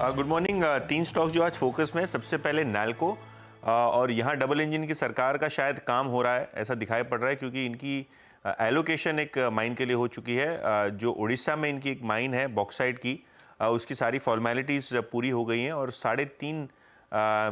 Good morning. तीन stock जो आज फोकस में है, सबसे पहले नैल्को और यहाँ डबल इंजन की सरकार का शायद काम हो रहा है ऐसा दिखाई पड़ रहा है, क्योंकि इनकी एलोकेशन एक माइन के लिए हो चुकी है। जो उड़ीसा में इनकी एक माइन है बॉक्साइट की, उसकी सारी फॉर्मेलिटीज़ पूरी हो गई हैं और 3.5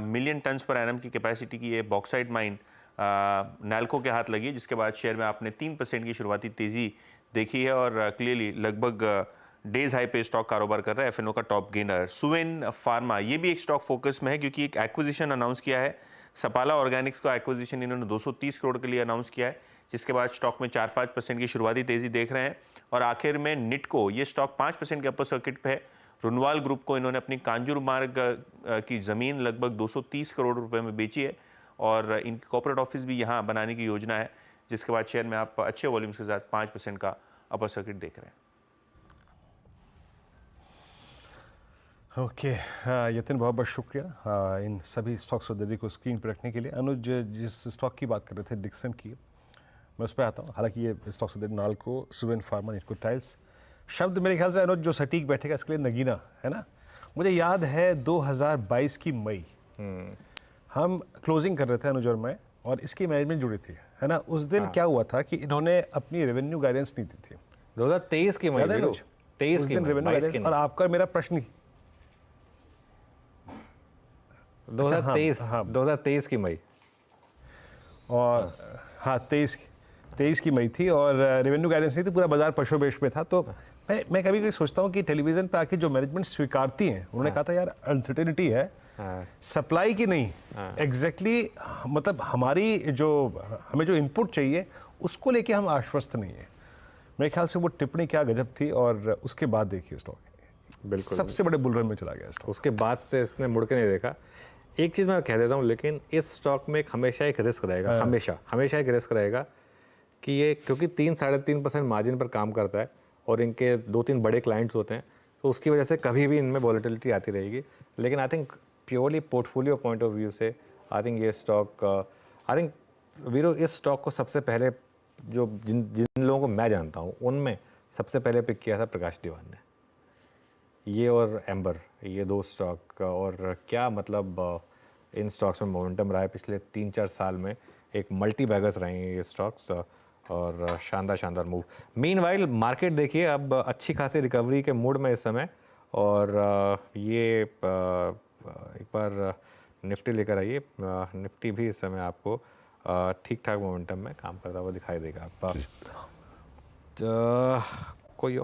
मिलियन टन्स पर एनम की कैपेसिटी की ये बॉक्साइट माइन नैल्को के हाथ लगी है, जिसके बाद शेयर में आपने 3% की शुरुआती तेज़ी देखी है और क्लियरली लगभग डेज हाई पे स्टॉक कारोबार कर रहा है। एफएनओ का टॉप गेनर सुवेन फार्मा, ये भी एक स्टॉक फोकस में है क्योंकि एक एक्विजिशन अनाउंस किया है। सपाला ऑर्गेनिक्स का एक्विजिशन इन्होंने 230 करोड़ के लिए अनाउंस किया है, जिसके बाद स्टॉक में 4-5% की शुरुआती तेजी देख रहे हैं। और आखिर में निटको, ये स्टॉक 5% के अपर सर्किट पे है। रुनवाल ग्रुप को इन्होंने अपनी कांजूर मार्ग की ज़मीन लगभग 230 करोड़ रुपए में बेची है और इनकी कॉर्पोरेट ऑफिस भी यहाँ बनाने की योजना है, जिसके बाद शेयर में आप अच्छे वॉल्यूम्स के साथ 5% का अपर सर्किट देख रहे हैं। ओके यतिन, बहुत बहुत शुक्रिया इन सभी स्टॉक्स को स्क्रीन पर रखने के लिए। अनुज, जिस स्टॉक की बात कर रहे थे डिक्सन की, मैं उस पर आता हूँ। हालांकि ये stocks NALCO, Suven pharma, Nitco tiles, शब्द मेरे ख्याल से अनुज जो सटीक बैठेगा इसके लिए नगीना है ना। मुझे याद है 2022 की मई, हम क्लोजिंग कर रहे थे अनुज और मैं, और इसकी मैनेजमेंट जुड़ी थी है ना। उस दिन क्या हुआ था कि इन्होंने अपनी रेवेन्यू गाइडेंस नहीं दी थी। 2023 की मई, 23 की रेवेन्यू गाइडेंस, और आपका मेरा प्रश्न 2023 की मई, और हाँ 23 की मई थी और रेवेन्यू गाइडेंस नहीं थी, पूरा बाजार पशोपेश में था। तो मैं कभी कभी सोचता हूँ कि टेलीविज़न पे आके जो मैनेजमेंट स्वीकारती हैं, उन्होंने कहा था यार अनसर्टेनिटी है, सप्लाई की नहीं, एग्जैक्टली मतलब हमें जो इनपुट चाहिए उसको लेके हम आश्वस्त नहीं है। मेरे ख्याल से वो टिप्पणी क्या गजब थी, और उसके बाद देखिए स्टॉक बिल्कुल सबसे बड़े बुल रन में चला गया स्टॉक। उसके बाद से इसने मुड़ के नहीं देखा। एक चीज़ मैं कह देता हूँ, लेकिन इस स्टॉक में हमेशा एक रिस्क रहेगा, हमेशा एक रिस्क रहेगा कि ये क्योंकि 3-3.5% मार्जिन पर काम करता है और इनके 2-3 बड़े क्लाइंट्स होते हैं, तो उसकी वजह से कभी भी इनमें वॉलेटिलिटी आती रहेगी। लेकिन I think purely portfolio point of view से आई थिंक ये स्टॉक, आई थिंक वीरो, इस स्टॉक को सबसे पहले जो जिन लोगों को मैं जानता हूँ उनमें सबसे पहले पिक किया था प्रकाश दीवान ने, ये और एम्बर, ये 2 स्टॉक। और क्या मतलब इन स्टॉक्स में मोमेंटम रहा है पिछले 3-4 साल में, एक मल्टी बैगर्स रहे हैं ये स्टॉक्स, और शानदार मूव। मीनवाइल मार्केट देखिए अब अच्छी खासी रिकवरी के मूड में इस समय, और ये एक बार निफ्टी लेकर आइए, निफ्टी भी इस समय आपको ठीक ठाक मोमेंटम में काम करता हुआ दिखाई देगा। आपका कोई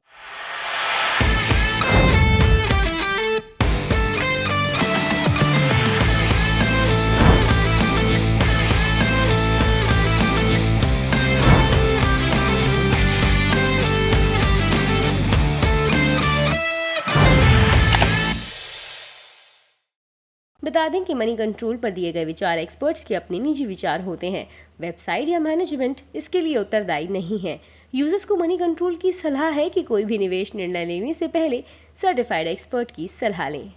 बता दें कि मनी कंट्रोल पर दिए गए विचार एक्सपर्ट्स के अपने निजी विचार होते हैं। वेबसाइट या मैनेजमेंट इसके लिए उत्तरदायी नहीं है। यूजर्स को मनी कंट्रोल की सलाह है कि कोई भी निवेश निर्णय लेने से पहले सर्टिफाइड एक्सपर्ट की सलाह लें।